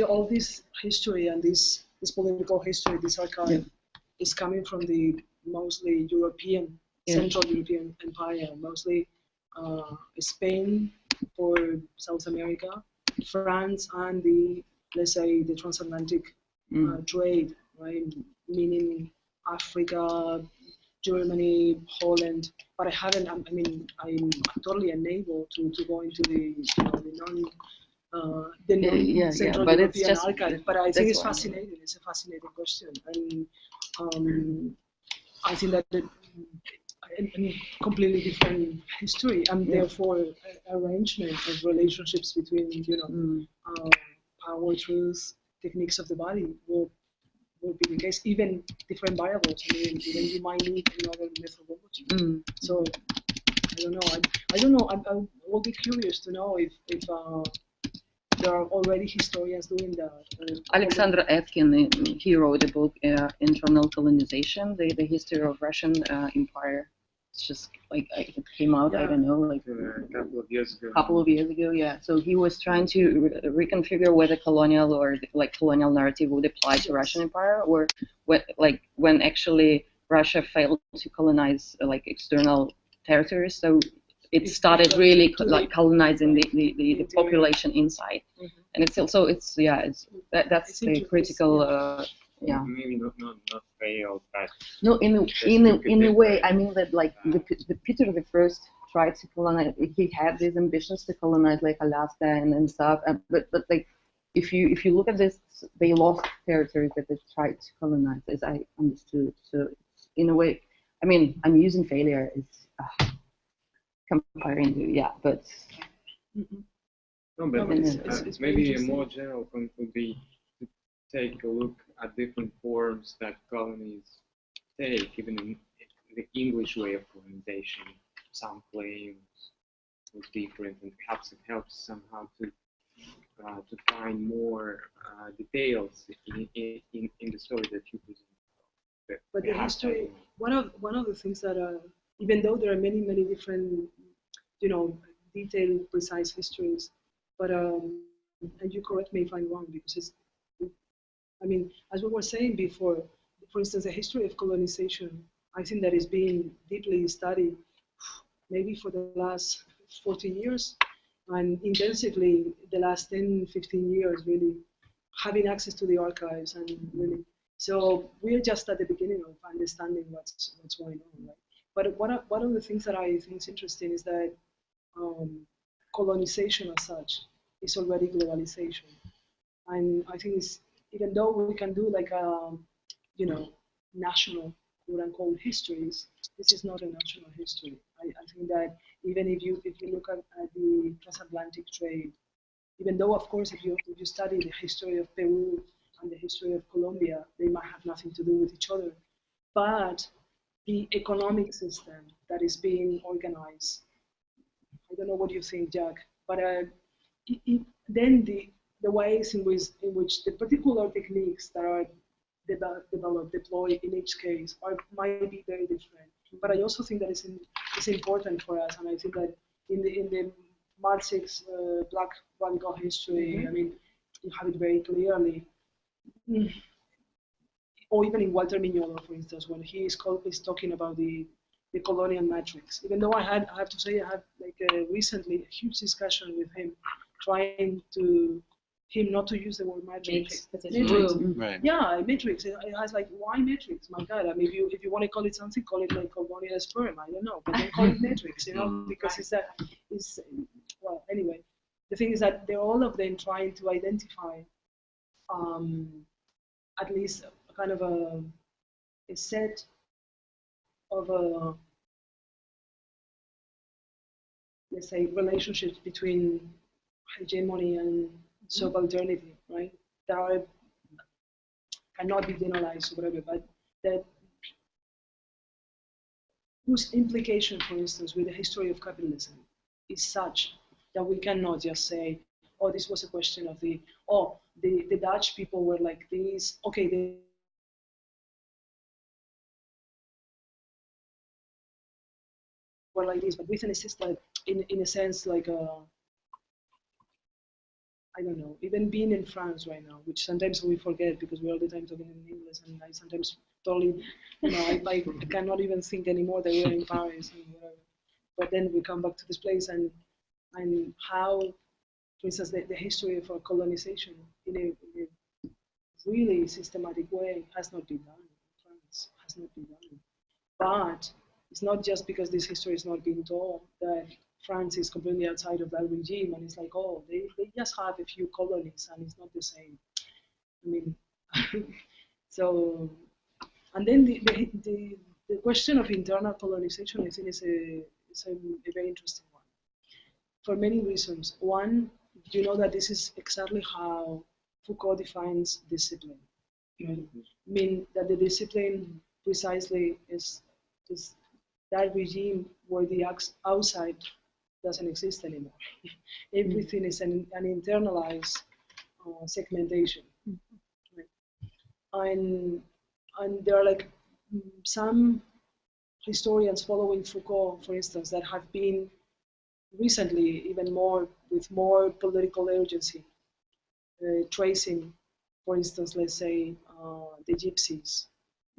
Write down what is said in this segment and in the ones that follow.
all this history and this political history, this archive, is coming from the mostly European, Central European empire, mostly Spain for South America, France, and the, let's say, the transatlantic trade, right? Meaning Africa, Germany, Holland, but I haven't. I mean, I'm totally unable to go into the the non-Central European archive. But I think it's fascinating. It's a fascinating question, and I think that a completely different history and therefore arrangement of relationships between power, truth, techniques of the body will be the case. Even different variables. I mean, even you might need another methodology. So I don't know. I don't know. I will be curious to know if there are already historians doing that. Alexander Etkin, he wrote a book, Internal Colonization, the history of Russian Empire. It's just like it came out, I don't know, like a couple of years ago. Yeah. So he was trying to reconfigure whether colonial or colonial narrative would apply to Russian Empire, or when actually Russia failed to colonize external territories. So it started really colonizing the population inside, and it's also that's the critical. Maybe not failed, but no, in a way, I mean that the Peter the First tried to colonize. He had these ambitions to colonize Alaska and stuff, but if you look at this, they lost territories that they tried to colonize, as I understood. So in a way, I mean, I'm using failure as comparing, but. No, but it's maybe a more general point would be to take a look at different forms that colonies take, even in the English way of colonization. Some claims was different, and perhaps it helps somehow to find more details in the story that you present. But the history, one of the things that even though there are many different, detailed, precise histories, but and you correct me if I'm wrong, because I mean, as we were saying before, for instance, the history of colonization, I think that is being deeply studied, maybe for the last 40 years, and intensively the last 10, 15 years, really having access to the archives, and really. So we're just at the beginning of understanding what's going on, right? But one of the things that I think is interesting is that colonization as such is already globalization, and I think it's, even though we can do national quote unquote histories, this is not a national history. I think that even if you look at the transatlantic trade, even though of course if you study the history of Peru and the history of Colombia, they might have nothing to do with each other, but the economic system that is being organized, I don't know what you think, Jack, but then the ways in which the particular techniques that are developed, deployed in each case might be very different. But I also think that it's important for us, and I think that in the Marxist Black radical history, I mean, you have it very clearly. Or even in Walter Mignolo, for instance, when he is talking about the colonial matrix. Even though I have to say I had recently a huge discussion with him, trying to him not to use the word matrix. Matrix. Right. Yeah, matrix. I was like, why matrix? My God, I mean, if you want to call it something, call it like colonial sperm. I don't know, but don't call it matrix, because it's well. Anyway, the thing is that they're all of them trying to identify, at least a kind of a set of let's say relationships between hegemony and subalternity, right? That cannot be generalized or whatever, but that whose implication, for instance, with the history of capitalism is such that we cannot just say, oh, this was a question of the Dutch people were like this, okay, they were like this, but with an system in a sense like I don't know, even being in France right now, which sometimes we forget because we're all the time talking in English, and I sometimes totally, I cannot even think anymore that we're in Paris and whatever. But then we come back to this place and how, for instance, the history of our colonization in a really systematic way has not been done in France, has not been done. But it's not just because this history is not being told that France is completely outside of that regime, and it's like, oh, they just have a few colonies, and it's not the same. I mean, so, and then the question of internal colonization, I think, is a very interesting one for many reasons. One, you know that this is exactly how Foucault defines discipline. Right? I mean that the discipline precisely is that regime where the outside doesn't exist anymore. Everything is an internalized segmentation. Right? And there are like some historians following Foucault, for instance, that have been recently even more with more political urgency, tracing, for instance, let's say the gypsies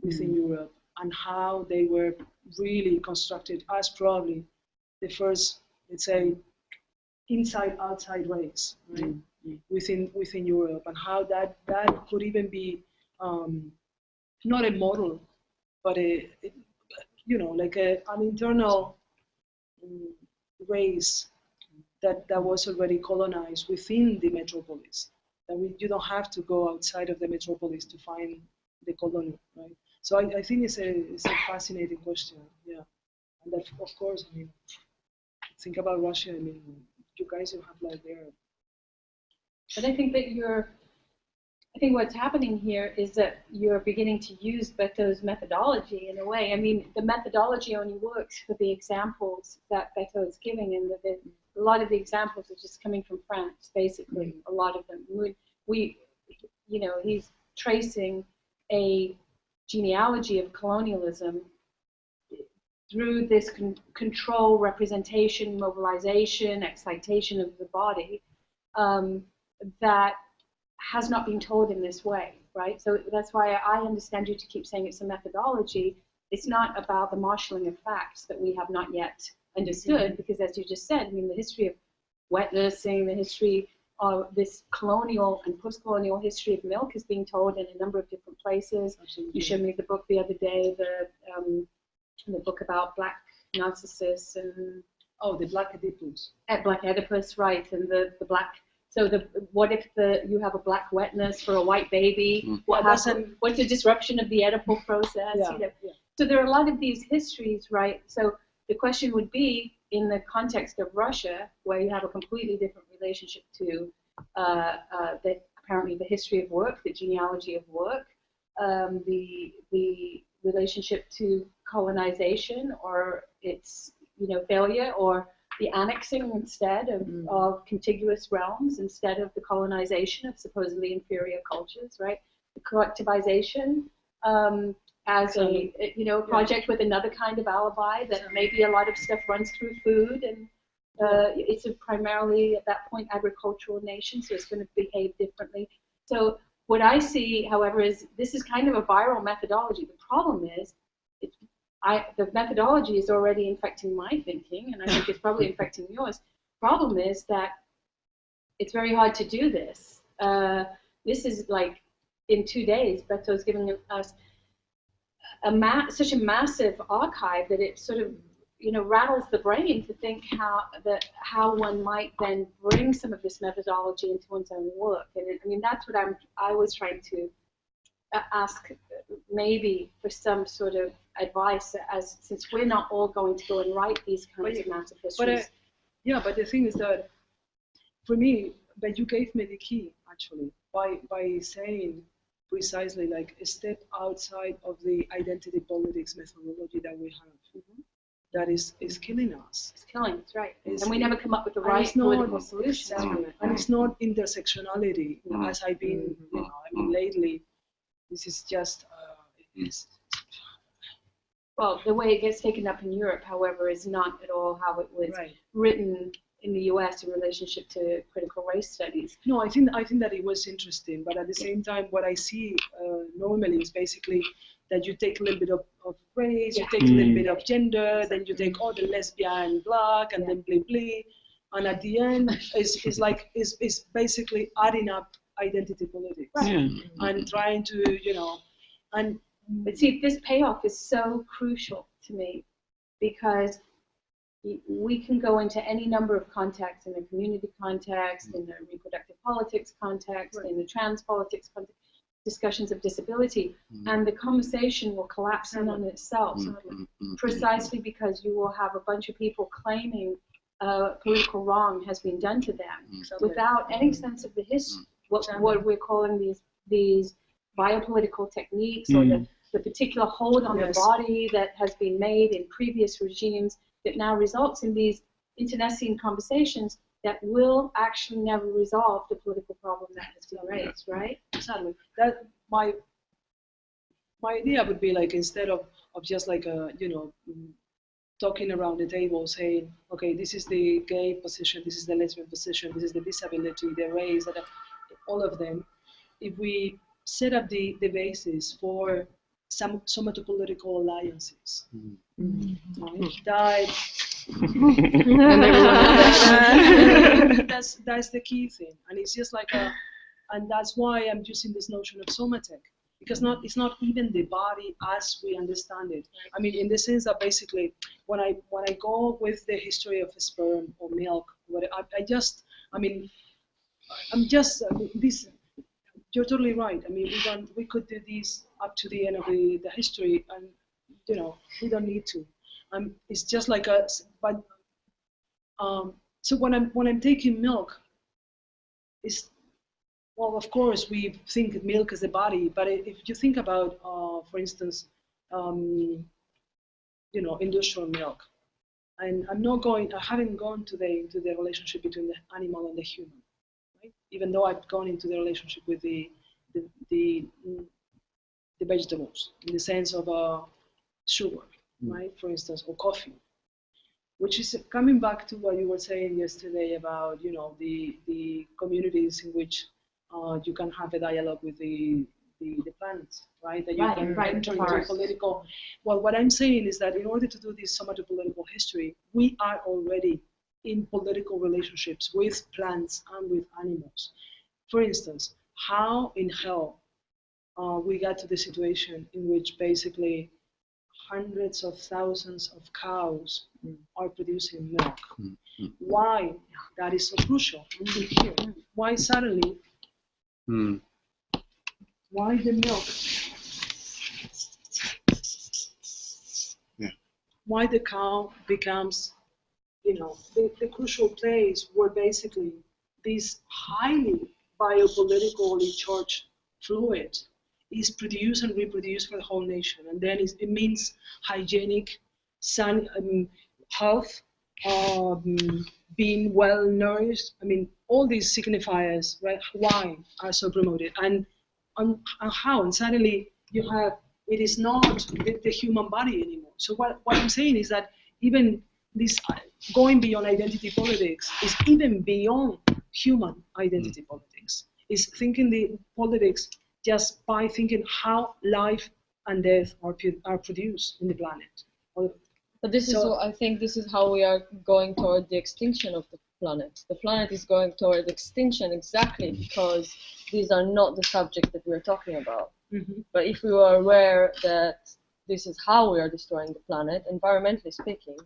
within Europe and how they were really constructed as probably the first, let's say, inside-outside race, right? within Europe, and how that could even be not a model, but like an internal race that was already colonized within the metropolis. That you don't have to go outside of the metropolis to find the colony, right? So I think it's a fascinating question, yeah. And that, of course, I mean, think about Russia. I mean, you guys, you have like there. But I think that I think what's happening here is that you're beginning to use Beteau's methodology in a way. I mean, the methodology only works for the examples that Beteau is giving, and a lot of the examples are just coming from France, basically. A lot of them. He's tracing a genealogy of colonialism through this control, representation, mobilization, excitation of the body that has not been told in this way, right? So that's why I understand you to keep saying it's a methodology. It's not about the marshalling of facts that we have not yet understood, because as you just said, I mean, the history of wet nursing, the history of this colonial and post-colonial history of milk is being told in a number of different places. Absolutely. You showed me the book the other day, the book about Black Narcissus and the Black Oedipus. Black Oedipus, right? And the Black. So what if you have a black wet nurse for a white baby? What's the disruption of the Oedipal process? Yeah, yeah. So there are a lot of these histories, right? So the question would be, in the context of Russia, where you have a completely different relationship to apparently the history of work, the genealogy of work, the relationship to colonization or its failure, or the annexing instead of contiguous realms instead of the colonization of supposedly inferior cultures, right? The collectivization as a project with another kind of alibi, that maybe a lot of stuff runs through food, and it's primarily at that point agricultural nation, so it's going to behave differently. So what I see, however, is this is kind of a viral methodology. The problem is the methodology is already infecting my thinking, and I think it's probably infecting yours. Problem is that it's very hard to do this. This is like in 2 days, Beteau's giving us such a massive archive that it sort of rattles the brain to think how one might then bring some of this methodology into one's own work. And I mean, that's what I was trying to ask, maybe for some sort of advice, since we're not all going to go and write these kinds of massive histories. But the thing is that, for me, but you gave me the key, actually, by saying precisely, like, a step outside of the identity politics methodology that we have. That is killing us. It's killing us, right. And we never come up with the right political solutions. Exactly. And it's not intersectionality, as I've been, lately. This is just, well, the way it gets taken up in Europe, however, is not at all how it was written in the US in relationship to critical race studies. No, I think that it was interesting, but at the same time, what I see normally is basically that you take a little bit of race, you take a little bit of gender, then you take all the lesbian, black, and then blah blah, and at the end, is basically adding up identity politics and trying to and. But see, this payoff is so crucial to me because we can go into any number of contexts, in the community context, in the reproductive politics context, in the trans politics context, discussions of disability, and the conversation will collapse in on itself, precisely because you will have a bunch of people claiming political wrong has been done to them without any sense of the history, what we're calling these biopolitical techniques or the particular hold on the body that has been made in previous regimes that now results in these internecine conversations that will actually never resolve the political problem that has been raised, right? Exactly. That my idea would be like, instead of just like talking around the table saying, okay, this is the gay position, this is the lesbian position, this is the disability, the race, all of them. If we set up the basis for some somatopolitical alliances, that's the key thing, and it's just like and that's why I'm using this notion of somatech, because it's not even the body as we understand it. I mean, in the sense that basically, when I go with the history of sperm or milk, this. You're totally right. I mean, we could do this up to the end of the history, and we don't need to. It's just like so when I'm taking milk, well, of course we think milk is the body, but if you think about, for instance, industrial milk, and I haven't gone to the relationship between the animal and the human. Even though I've gone into the relationship with the vegetables, in the sense of sugar, right? For instance, or coffee, which is coming back to what you were saying yesterday about the communities in which you can have a dialogue with the plants, right? That you can enter into political. Well, what I'm saying is that in order to do this somatopolitical history, we are already in political relationships with plants and with animals. For instance, how in hell we got to the situation in which basically hundreds of thousands of cows are producing milk. Why that is so crucial? Here. Why suddenly, why the milk? Why the cow becomes the crucial place where basically this highly biopolitically charged fluid is produced and reproduced for the whole nation, and then it means hygienic, health, being well nourished. I mean, all these signifiers, right? Why are so promoted, and how? And suddenly you have it is not the human body anymore. So what I'm saying is that even this going beyond identity politics is even beyond human identity politics. Is thinking the politics just by thinking how life and death are produced in the planet. But this is, I think this is how we are going toward the extinction of the planet. The planet is going toward extinction exactly because these are not the subjects that we're talking about. But if we were aware that this is how we are destroying the planet, environmentally speaking,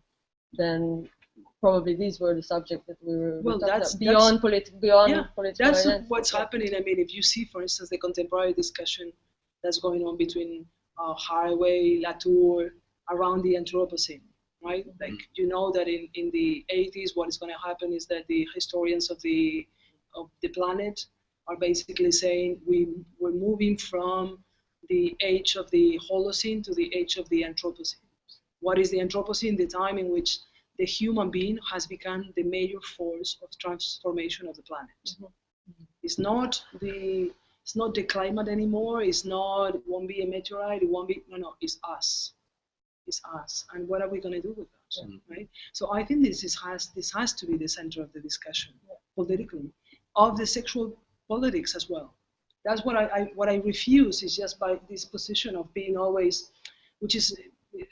then probably these were the subjects that we were beyond political That's identity. what's happening. I mean, if you see, for instance, the contemporary discussion that's going on between Haraway, Latour, around the Anthropocene, right? Like, that in the 80s, what is going to happen is that the historians of the planet are basically saying we're moving from the age of the Holocene to the age of the Anthropocene. What is the Anthropocene? The time in which the human being has become the major force of transformation of the planet. It's not the climate anymore. It won't be a meteorite. It won't be, no, it's us. It's us. And what are we going to do with that? right? So I think this has to be the center of the discussion politically, of the sexual politics as well. That's what I refuse is just by this position of being always, which is, I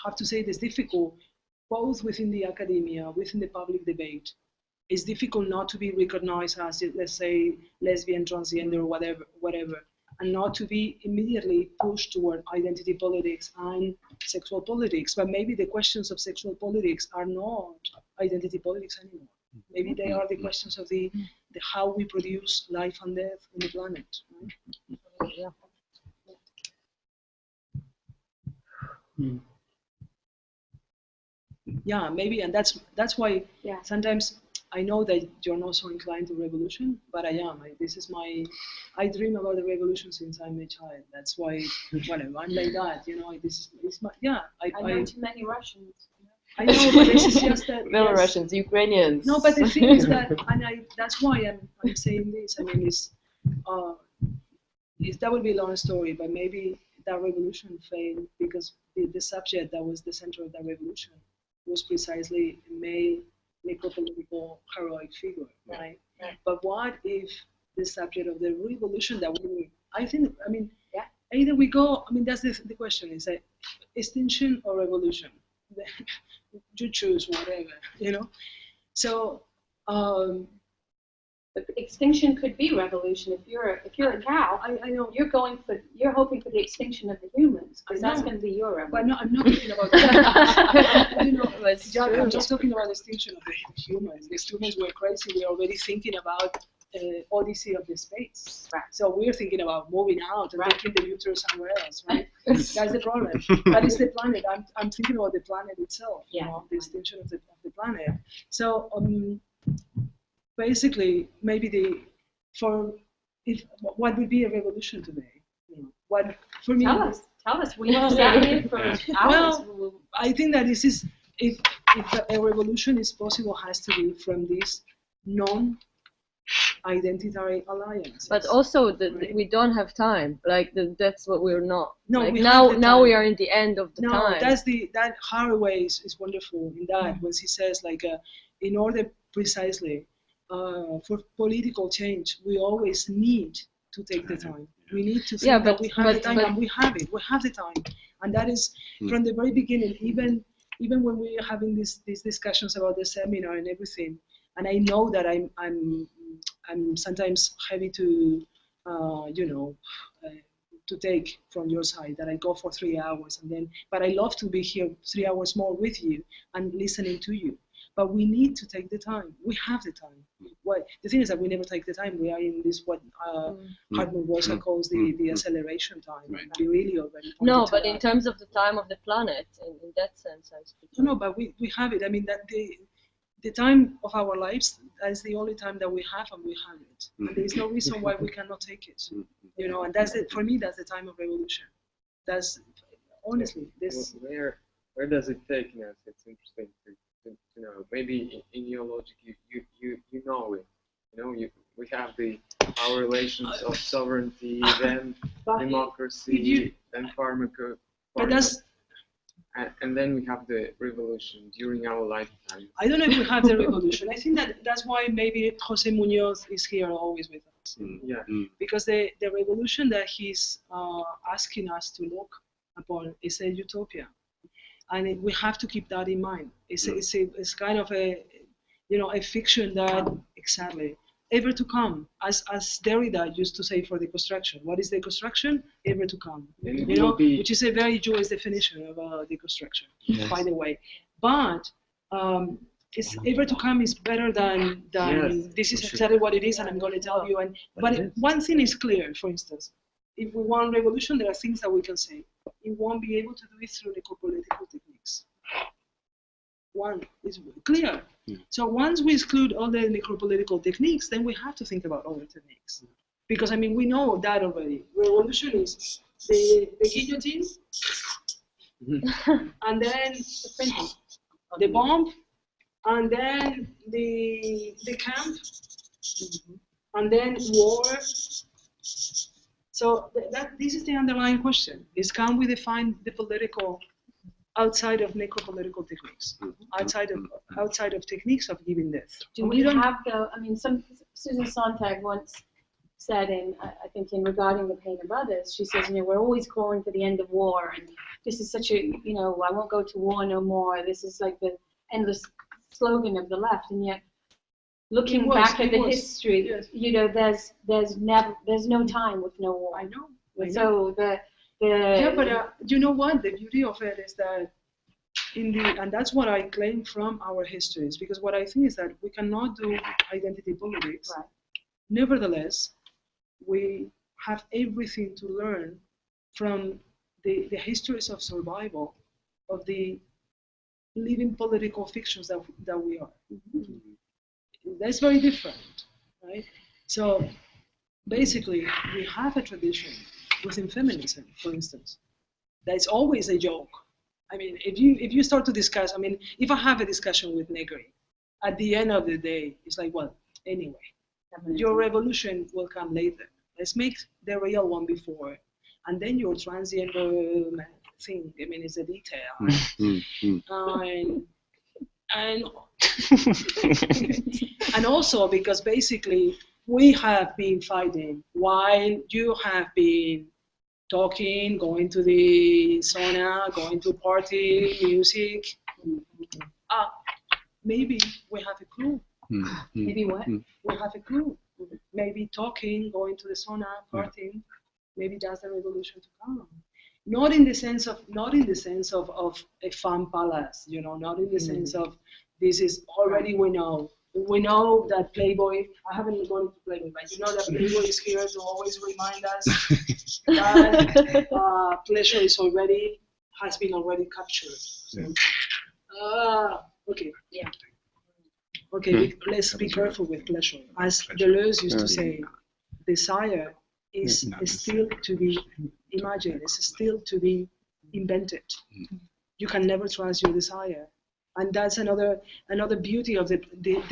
have to say, this difficult, both within the academia, within the public debate. It's difficult not to be recognized as, let's say, lesbian, transgender, whatever, and not to be immediately pushed toward identity politics and sexual politics. But maybe the questions of sexual politics are not identity politics anymore. Maybe they are the questions of the how we produce life and death on the planet. Right? Yeah, maybe, and that's why sometimes I know that you're not so inclined to revolution, but I am. I dream about the revolution since I'm a child. That's why, whatever, I'm like that, this is my, I know too many Russians. I know, but this is just that. Belarusians, Ukrainians. No, but the thing is that, and that's why I'm saying this. I mean, that would be a long story, but maybe that revolution failed because the subject that was the center of that revolution was precisely a male, necropolitical, heroic figure, right? Yeah. But what if the subject of the revolution that either we go, that's the question, is that extinction or revolution? You choose whatever, So, but extinction could be revolution. If you're a cow, I know you're hoping for the extinction of the humans, because that's going to be your revolution. But no, I'm not talking about that. I'm just talking about the extinction of the humans. The humans were crazy. We're already thinking about Odyssey of the space. Right. So we're thinking about moving out and taking the uterus somewhere else, right? That's the problem. But it's the planet. I'm thinking about the planet itself, the extinction of the planet. So basically, maybe what would be a revolution today? What for me? Tell us. We sat here for hours. Well, I think that this is if a revolution is possible, has to be from this non-identitary alliance. But also, we don't have time. That's what we're not. No, now we are in the end of the time. No, that Haraway is wonderful in that when he says in order precisely for political change, we always need to take the time. We need to think that we have the time, and we have it. We have the time, and that is from the very beginning. Even when we are having these discussions about the seminar and everything, and I know that I'm sometimes heavy to to take from your side, that I go for 3 hours but I love to be here 3 hours more with you and listening to you. But we need to take the time. We have the time. The thing is that we never take the time. We are in this what Hartmut Rosa calls the acceleration time. Right. We really already. No, but in terms of the time of the planet, in that sense, I speak. No, but we have it. I mean that the time of our lives is the only time that we have, and we have it. And there is no reason why we cannot take it. And for me, that's the time of revolution. That's honestly this. Where does it take us? It's interesting to know. Maybe in your logic, you know it. We have our relations of sovereignty, then democracy, then and then we have the revolution during our lifetime. I don't know if we have the revolution. I think that's why maybe Jose Munoz is here always with us. Because the revolution that he's asking us to look upon is a utopia. And we have to keep that in mind. It's kind of a fiction that exactly ever to come, as Derrida used to say for deconstruction. What is deconstruction? Ever to come. Which is a very Jewish definition of deconstruction, by the way. But it's ever to come is better than this is exactly what it is, and I'm going to tell you. But one thing is clear, for instance. If we want revolution, there are things that we can say. We won't be able to do it through necropolitical techniques. One is clear. So once we exclude all the necropolitical techniques, then we have to think about other techniques. Because, we know that already. Revolution is the guillotine, and then the bomb, and then the camp, and then war. So this is the underlying question: is can we define the political outside of necropolitical techniques, outside of techniques of giving death. Do we have the? I mean, Susan Sontag once said I think in regarding the Painter Brothers, she says, we're always calling for the end of war, and this is such a, I won't go to war no more. This is like the endless slogan of the left, and yet looking back at the history, yes. There's no time with no war. I know. So yeah, but you know what? The beauty of it is that and that's what I claim from our histories, because what I think is that we cannot do identity politics. Right. Nevertheless, we have everything to learn from the histories of survival of the living political fictions that we are. Mm-hmm. That's very different, right? So basically, we have a tradition within feminism, for instance, that's always a joke. I mean, if you start to discuss, I mean, if I have a discussion with Negri, at the end of the day, it's like, well, anyway, your revolution will come later. Let's make the real one before, and then your transgender thing. I mean, it's a detail, and also because basically we have been fighting while you have been talking, going to the sauna, going to party, music. Maybe we have a clue. Maybe what? We have a clue. Maybe talking, going to the sauna, partying. Maybe that's the revolution to come. Not in the sense of a fun palace, not in the sense of this is already we know. We know that Playboy, I haven't gone to Playboy, but you know that Playboy is here to always remind us that pleasure has been already captured. Okay, yeah. Okay, let's be careful with pleasure. As Deleuze used to say, desire is still to be imagined, it's still to be invented. You can never trust your desire. And that's another beauty of the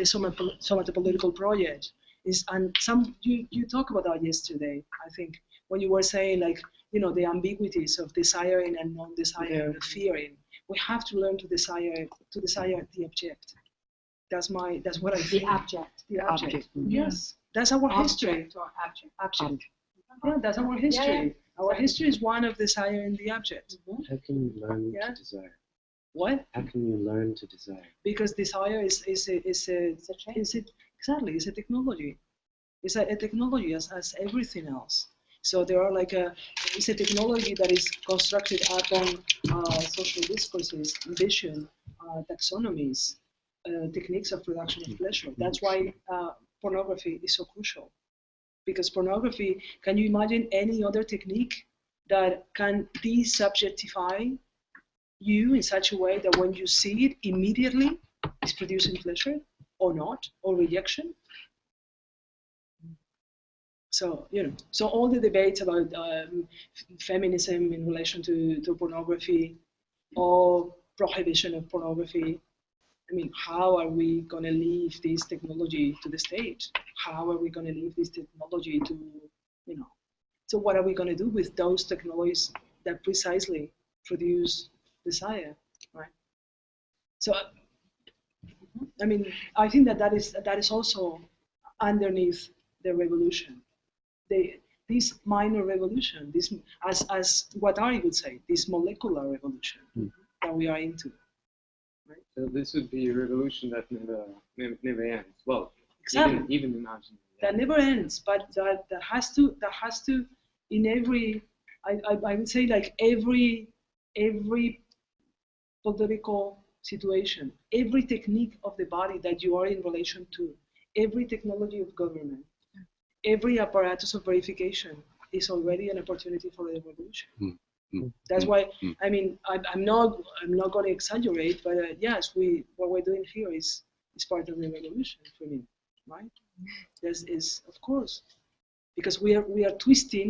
somatopolitical project. You talked about that yesterday, I think, when you were saying the ambiguities of desiring and non-desiring, and fearing. We have to learn to desire the object. That's what I think. The object. Yes, that's our history. Or object. Yeah, that's our history. Yeah. Our history is one of desiring the object. How can you learn to desire? What? How can you learn to desire? Because desire is a technology. It's a technology as everything else. So there are it's a technology that is constructed upon social discourses, ambition, taxonomies, techniques of production of pleasure. That's why pornography is so crucial. Because pornography, can you imagine any other technique that can desubjectify you in such a way that when you see it immediately it's producing pleasure or not, or rejection? So so all the debates about feminism in relation to pornography or prohibition of pornography, I mean, how are we going to leave this technology to the state? How are we going to leave this technology to, So what are we going to do with those technologies that precisely produce desire, right? So, I mean, I think that is also underneath the revolution. This minor revolution, this as what Ari would say, this molecular revolution that we are into. Right? So this would be a revolution that never ends. Well, exactly. even in Argentina. That never ends, but that has to in every I would say every political situation, every technique of the body that you are in relation to, every technology of government, every apparatus of verification is already an opportunity for a revolution. That's why I mean I'm not going to exaggerate, but yes, what we're doing here is part of the revolution for me, right? This is of course because we are twisting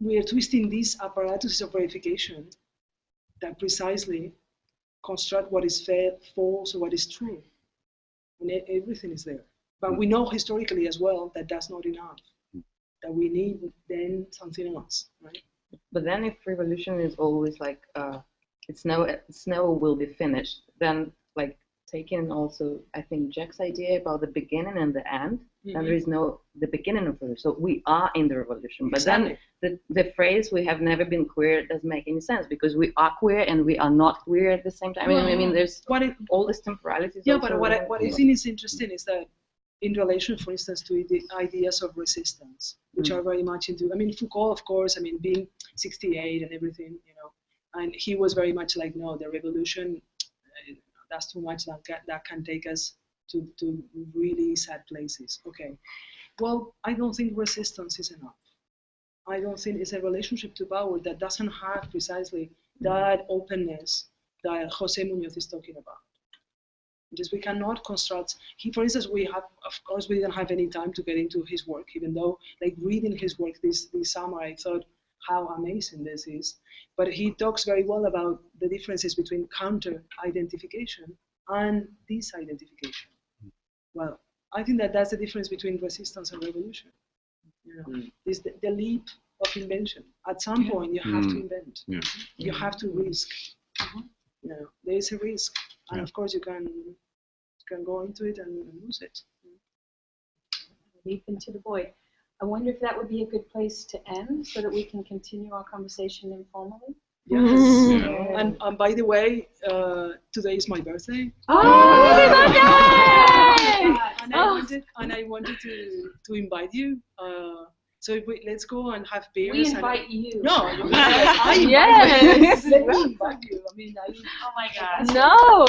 we are twisting these apparatuses of verification that precisely construct what is false or what is true, and everything is there. But we know historically as well that that's not enough. That we need then something else, right? But then if revolution is always like it's never will be finished, then like taking also I think Jack's idea about the beginning and the end, and there is no the beginning of revolution. So we are in the revolution, but then the phrase "we have never been queer" doesn't make any sense because we are queer and we are not queer at the same time. I mean there's all these temporalities. Yeah, but what I think is interesting is that in relation, for instance, to the ideas of resistance, which are very much into, I mean, Foucault, of course, I mean, being 68 and everything, you know, and he was very much like, no, the revolution, that's too much, that can take us to really sad places. Okay, well, I don't think resistance is enough. I don't think it's a relationship to power that doesn't have precisely that openness that Jose Munoz is talking about. Just we cannot construct. For instance, of course, we didn't have any time to get into his work, even though, like, reading his work this summer, I thought how amazing this is. But he talks very well about the differences between counter-identification and disidentification. Well, I think that's the difference between resistance and revolution. You know, is the leap of invention. At some point, you have to invent. Yeah. You have to risk. You know, there is a risk. And of course, you can go into it and lose it. Leap into the void. I wonder if that would be a good place to end, so that we can continue our conversation informally. Yes. Yeah. And by the way, today is my birthday. Oh, happy birthday! And I wanted to invite you. So let's go and have beers. We invite you. No, I invite you. Yes. Let me invite you. I mean, oh my God. No.